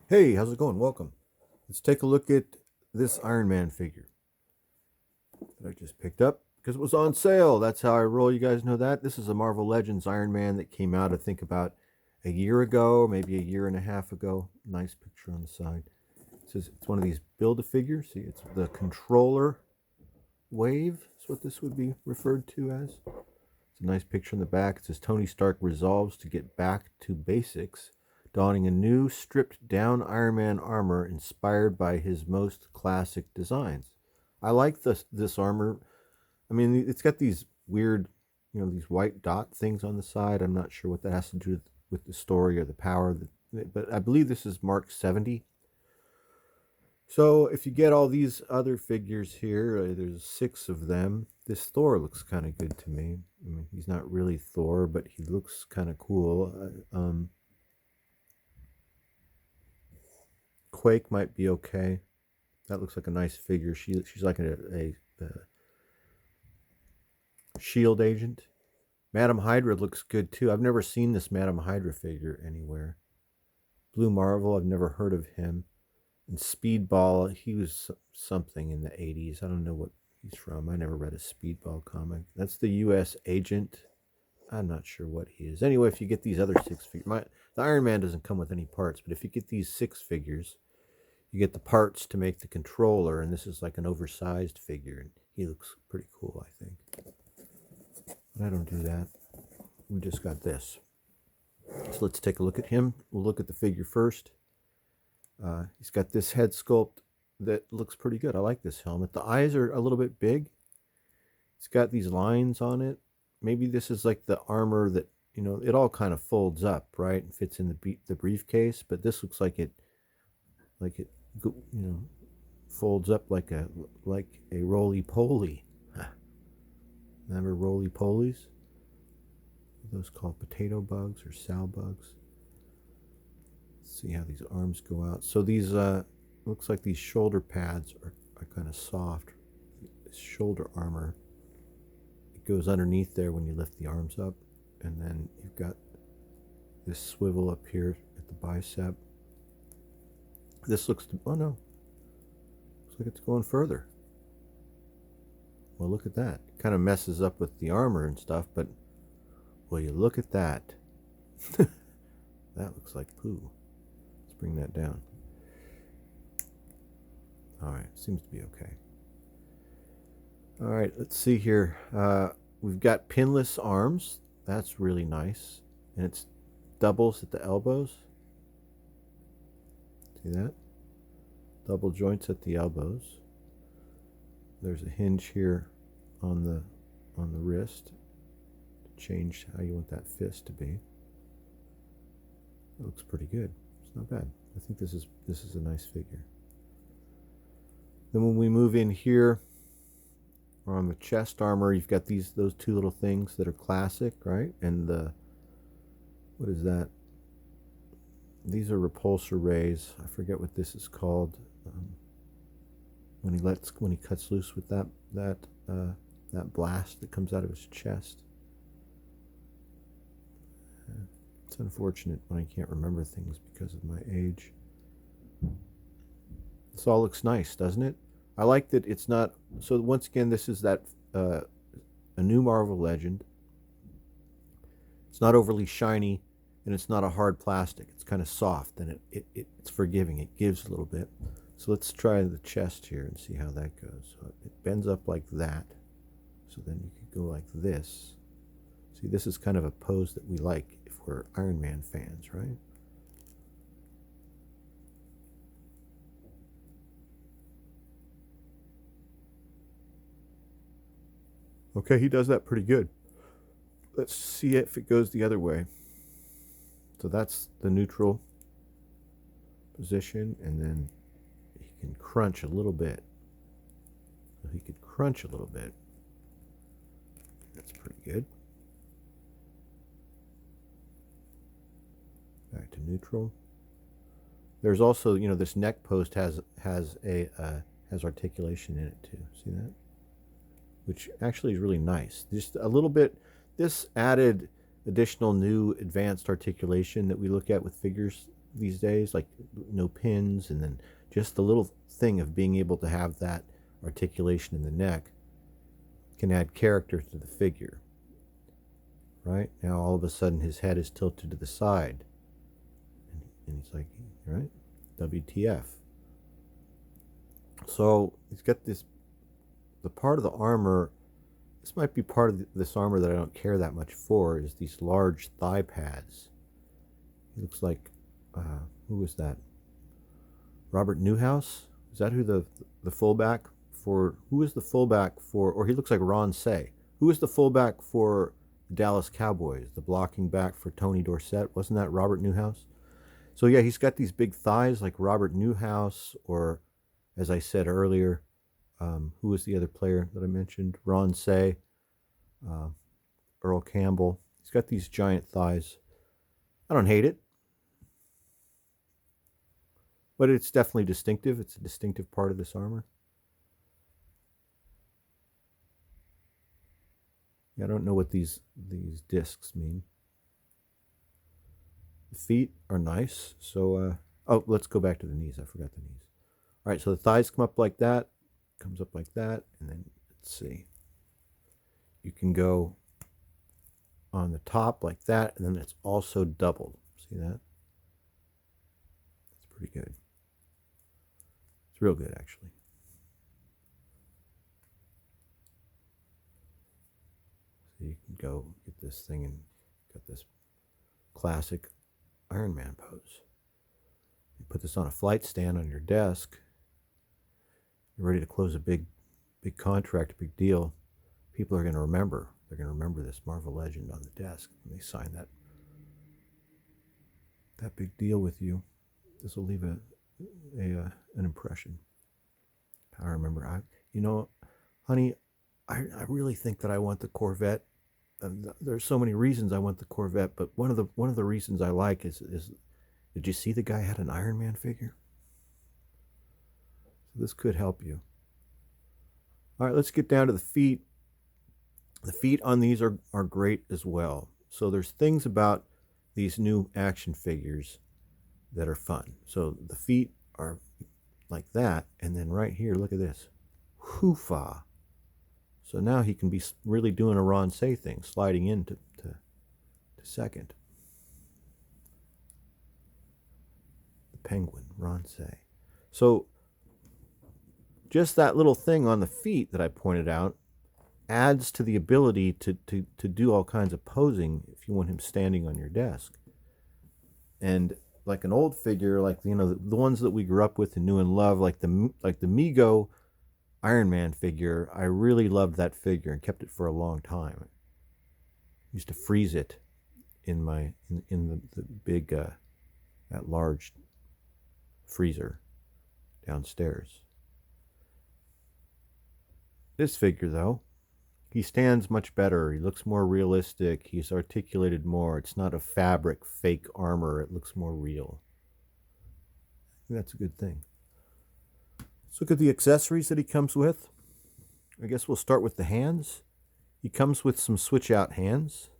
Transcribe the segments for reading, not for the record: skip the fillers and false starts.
Hey, how's it going? Welcome. Let's take a look at this Iron Man figure that I just picked up because it was on sale. That's how I roll. You guys know that. This is a Marvel Legends Iron Man that came out, I think, about a year ago, maybe a year and a half ago. Nice picture on the side. It says it's one of these Build-A-Figure. See, it's the controller wave. That's what this would be referred to as. It's a nice picture in the back. It says Tony Stark resolves to get back to basics, donning a new stripped down Iron Man armor inspired by his most classic designs. I like this armor. I mean, it's got these weird, these white dot things on the side. I'm not sure what that has to do with the story or the power, but I believe this is Mark 70. So if you get all these other figures here, there's six of them. This Thor looks kind of good to me. I mean, he's not really Thor, but he looks kind of cool. Quake might be okay. That looks like a nice figure. She's like a shield agent. Madam Hydra looks good too. I've never seen this Madam Hydra figure anywhere. Blue Marvel, I've never heard of him. And Speedball, he was something in the 80s. I don't know what he's from. I never read a Speedball comic. That's the U.S. agent. I'm not sure what he is. Anyway, if you get these other six figures, the Iron Man doesn't come with any parts, but if you get these six figures, you get the parts to make the controller, and this is like an oversized figure, and he looks pretty cool, I think. But I don't do that. We just got this. So let's take a look at him. We'll look at the figure first. He's got this head sculpt that looks pretty good. I like this helmet. The eyes are a little bit big. It's got these lines on it. Maybe this is like the armor that, it all kind of folds up, right, and fits in the briefcase. But this looks like it folds up like a roly poly. Remember roly polies? Are those called potato bugs or sow bugs? Let's see how these arms go out. So these looks like these shoulder pads are kind of soft. This shoulder armor, it goes underneath there when you lift the arms up, and then you've got this swivel up here at the bicep. This looks to, oh no, looks like it's going further. Well, look at that. Kind of messes up with the armor and stuff, but will you look at that? That looks like poo. Let's bring that down. All right, seems to be okay. All right, let's see here. We've got pinless arms. That's really nice. And it's doubles at the elbows. See that? Double joints at the elbows. There's a hinge here on the wrist to change how you want that fist to be. It looks pretty good. It's not bad. I think this is a nice figure. Then when we move in here on the chest armor, you've got those two little things that are classic, right? And what is that? These are repulsor rays. I forget what this is called. When he cuts loose with that blast that comes out of his chest. It's unfortunate when I can't remember things because of my age. This all looks nice, doesn't it? I like that it's not. So once again, this is that a new Marvel Legend. It's not overly shiny, and it's not a hard plastic. It's kind of soft, and it's forgiving. It gives a little bit. So let's try the chest here and see how that goes. So it bends up like that. So then you could go like this. See, this is kind of a pose that we like if we're Iron Man fans, right? Okay, he does that pretty good. Let's see if it goes the other way. So that's the neutral position, and then he can crunch a little bit. So he could crunch a little bit. That's pretty good. Back to neutral. There's also, this neck post has articulation in it too. See that? Which actually is really nice. Just a little bit. This added additional new advanced articulation that we look at with figures these days, like no pins, and then just the little thing of being able to have that articulation in the neck can add character to the figure. Right now, all of a sudden, his head is tilted to the side, and he's like, right, WTF. So he's got this, the part of the armor, this might be part of this armor that I don't care that much for, is these large thigh pads. He looks like, who is that? Robert Newhouse? Is that who the fullback for, who is the fullback for, or he looks like Ron Say. Who is the fullback for the Dallas Cowboys? The blocking back for Tony Dorsett? Wasn't that Robert Newhouse? So yeah, he's got these big thighs like Robert Newhouse, or as I said earlier, who was the other player that I mentioned? Ron Say, Earl Campbell. He's got these giant thighs. I don't hate it, but it's definitely distinctive. It's a distinctive part of this armor. Yeah, I don't know what these discs mean. The feet are nice. So, oh, let's go back to the knees. I forgot the knees. All right, so the thighs come up like that, comes up like that, and then let's see. You can go on the top like that, and then it's also doubled. See that? It's pretty good. It's real good, actually. So you can go get this thing and got this classic Iron Man pose. You put this on a flight stand on your desk. You're ready to close a big contract, a big deal. People are going to remember. They're going to remember this Marvel Legend on the desk when they sign that big deal with you. This will leave an impression. I remember, honey, I really think that I want the Corvette. There's so many reasons I want the Corvette, but one of the reasons I like is did you see the guy had an Iron Man figure? So this could help you. All right, let's get down to the feet. The feet on these are great as well. So there's things about these new action figures that are fun. So the feet are like that, and then right here, look at this. Hoofa. So now he can be really doing a Ron Say thing, sliding into to second. The Penguin, Ron Say. So just that little thing on the feet that I pointed out adds to the ability to do all kinds of posing if you want him standing on your desk. And like an old figure, like the ones that we grew up with and knew and loved, like the Mego Iron Man figure, I really loved that figure and kept it for a long time. I used to freeze it in the big that large freezer downstairs. This figure, though, he stands much better. He looks more realistic. He's articulated more. It's not a fabric fake armor. It looks more real. I think that's a good thing. Let's look at the accessories that he comes with. I guess we'll start with the hands. He comes with some switch out hands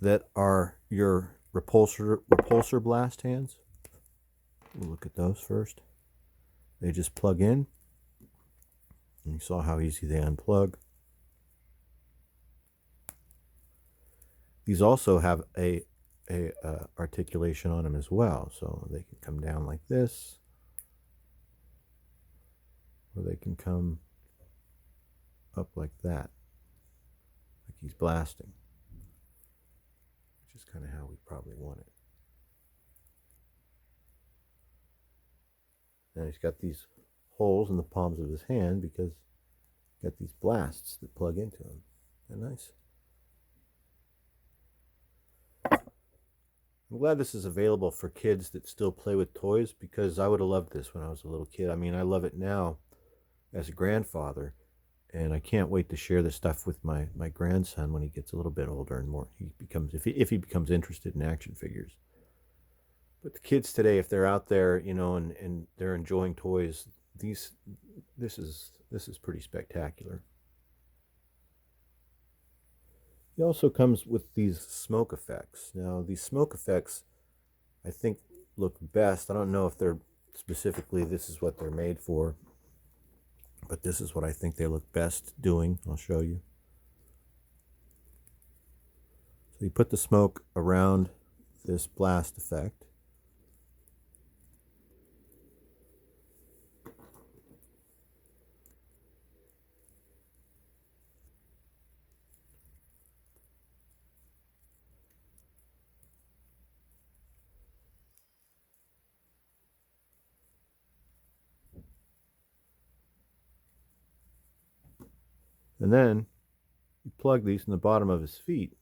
that are your repulsor blast hands. We'll look at those first. They just plug in. And you saw how easy they unplug. These also have a articulation on them as well, so they can come down like this, or they can come up like that, like he's blasting, which is kind of how we probably want it. And he's got these holes in the palms of his hand because he's got these blasts that plug into him. Isn't that nice? I'm glad this is available for kids that still play with toys, because I would have loved this when I was a little kid. I mean, I love it now as a grandfather, and I can't wait to share this stuff with my grandson when he gets a little bit older and more if he becomes interested in action figures. But the kids today, if they're out there, and they're enjoying toys, this is pretty spectacular. He also comes with these smoke effects. Now, these smoke effects, I think, look best. I don't know if they're specifically this is what they're made for, but this is what I think they look best doing. I'll show you. So you put the smoke around this blast effect. And then you plug these in the bottom of his feet.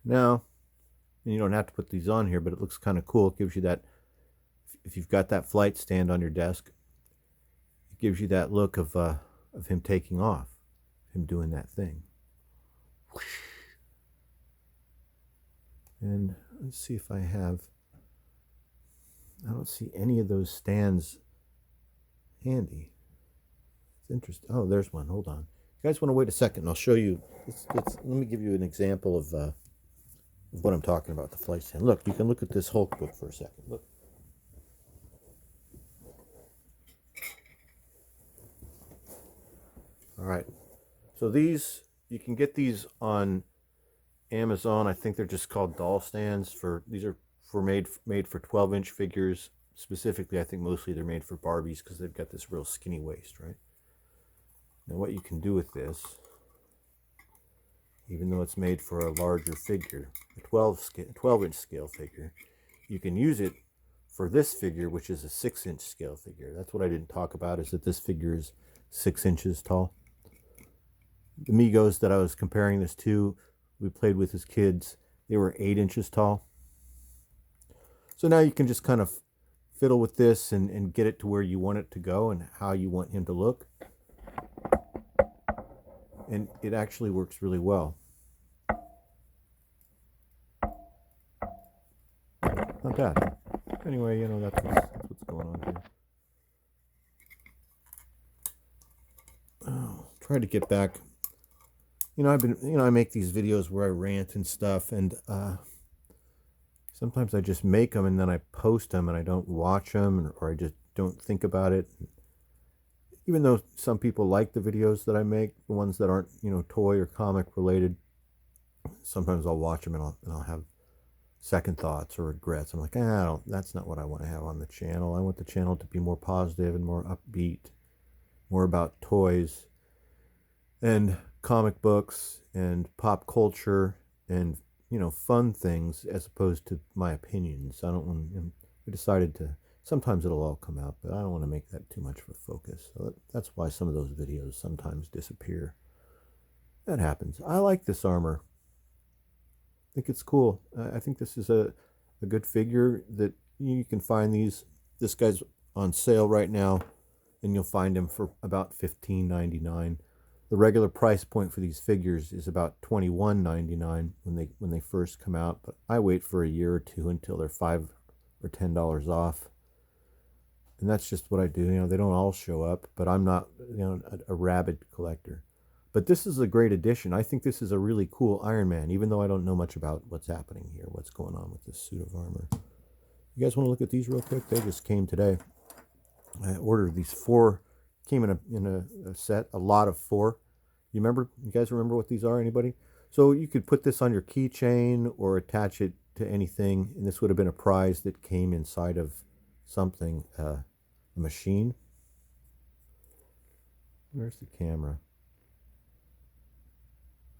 Now, and you don't have to put these on here, but it looks kind of cool. It gives you that, if you've got that flight stand on your desk, it gives you that look of him taking off, him doing that thing. And let's see if I don't see any of those stands handy. It's interesting. Oh, there's one. Hold on. You guys want to wait a second? I'll show you. Let me give you an example of what I'm talking about, the flight stand. Look, you can look at this Hulk book for a second. Look. All right. So these, you can get these on Amazon. I think they're just called doll stands. These are made for 12-inch figures. Specifically, I think mostly they're made for Barbies because they've got this real skinny waist, right? Now what you can do with this, even though it's made for a larger figure, a 12-inch scale figure, you can use it for this figure, which is a 6-inch scale figure. That's what I didn't talk about, is that this figure is 6 inches tall. The Migos that I was comparing this to, we played with as kids, they were 8 inches tall. So now you can just kind of fiddle with this and get it to where you want it to go and how you want him to look. And it actually works really well. Not bad. Anyway, you know, that's what's going on here. Oh, try to get back. You know, I make these videos where I rant and stuff, and sometimes I just make them and then I post them and I don't watch them, or I just don't think about it. Even though some people like the videos that I make, the ones that aren't, you know, toy or comic related, sometimes I'll watch them and I'll have second thoughts or regrets. I'm like, that's not what I want to have on the channel. I want the channel to be more positive and more upbeat, more about toys and comic books and pop culture and, you know, fun things, as opposed to my opinions. I don't want, we decided to, sometimes it'll all come out, but I don't want to make that too much of a focus. So that's why some of those videos sometimes disappear. That happens. I like this armor. I think it's cool. I think this is a good figure that you can find these. This guy's on sale right now, and you'll find him for about $15.99. The regular price point for these figures is about $21.99 when they first come out, but I wait for a year or two until they're $5 or $10 off. And that's just what I do. You know, they don't all show up, but I'm not, you know, a rabid collector. But this is a great addition. I think this is a really cool Iron Man, even though I don't know much about what's happening here, what's going on with this suit of armor. You guys want to look at these real quick? They just came today. I ordered these 4, came in a set, a lot of 4. You guys remember what these are, anybody? So you could put this on your keychain or attach it to anything, and this would have been a prize that came inside of something, a machine. Where's the camera?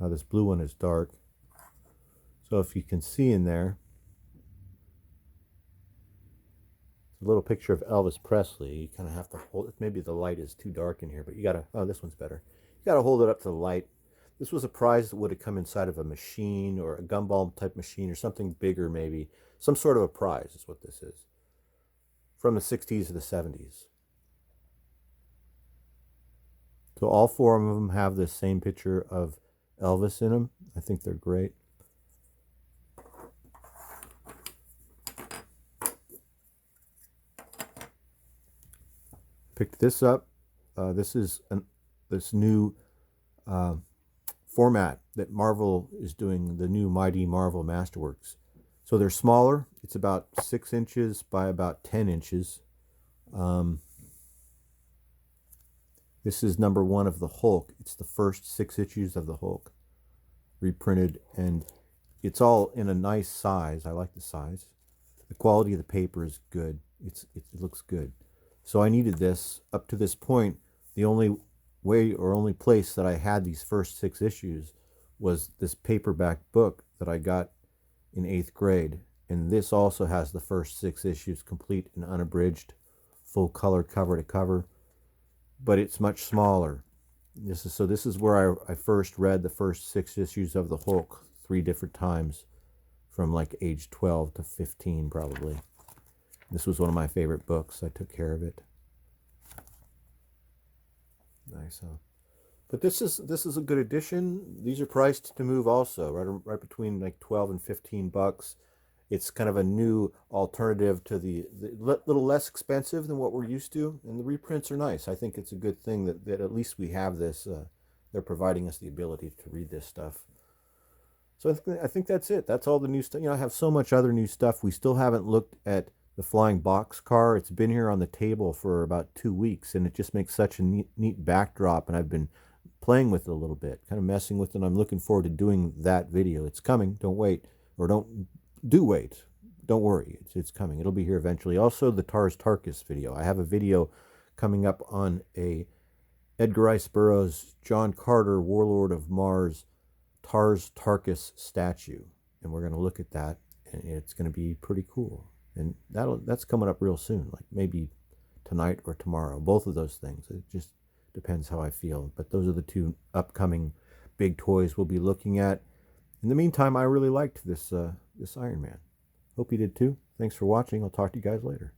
Now this blue one is dark. So if you can see in there, it's a little picture of Elvis Presley. You kind of have to hold it. Maybe the light is too dark in here, but you gotta, oh, this one's better. You gotta hold it up to the light. This was a prize that would have come inside of a machine or a gumball type machine or something bigger, maybe. Some sort of a prize is what this is. From the 60s to the 70s. So all 4 of them have this same picture of Elvis in them. I think they're great. Picked this up. This is this new format that Marvel is doing, the new Mighty Marvel Masterworks. So they're smaller. It's about 6 inches by about 10 inches. This is number 1 of the Hulk. It's the first 6 issues of the Hulk reprinted, and it's all in a nice size. I like the size. The quality of the paper is good. It looks good. So I needed this. Up to this point, the only way or only place that I had these first 6 issues was this paperback book that I got in 8th grade. And this also has the first 6 issues complete and unabridged, full color cover to cover, but it's much smaller. This is where I first read the first 6 issues of the Hulk 3 different times, from like age 12 to 15 probably. This was one of my favorite books. I took care of it. Nice, huh? But this is a good addition. These are priced to move also, right between like 12 and 15 bucks. It's kind of a new alternative to the little less expensive than what we're used to, and the reprints are nice. I think it's a good thing that at least we have this. They're providing us the ability to read this stuff. So I think that's it. That's all the new stuff. I have so much other new stuff. We still haven't looked at the flying boxcar. It's been here on the table for about 2 weeks, and it just makes such a neat backdrop, and I've been playing with it a little bit, kind of messing with it, and I'm looking forward to doing that video. It's coming. Don't wait, or do wait. Don't worry. It's coming. It'll be here eventually. Also, the Tars Tarkas video. I have a video coming up on a Edgar Rice Burroughs, John Carter, Warlord of Mars, Tars Tarkas statue, and we're going to look at that, and it's going to be pretty cool. And that's coming up real soon, like maybe tonight or tomorrow. Both of those things. It just depends how I feel. But those are the 2 upcoming big toys we'll be looking at. In the meantime, I really liked this Iron Man. Hope you did too. Thanks for watching. I'll talk to you guys later.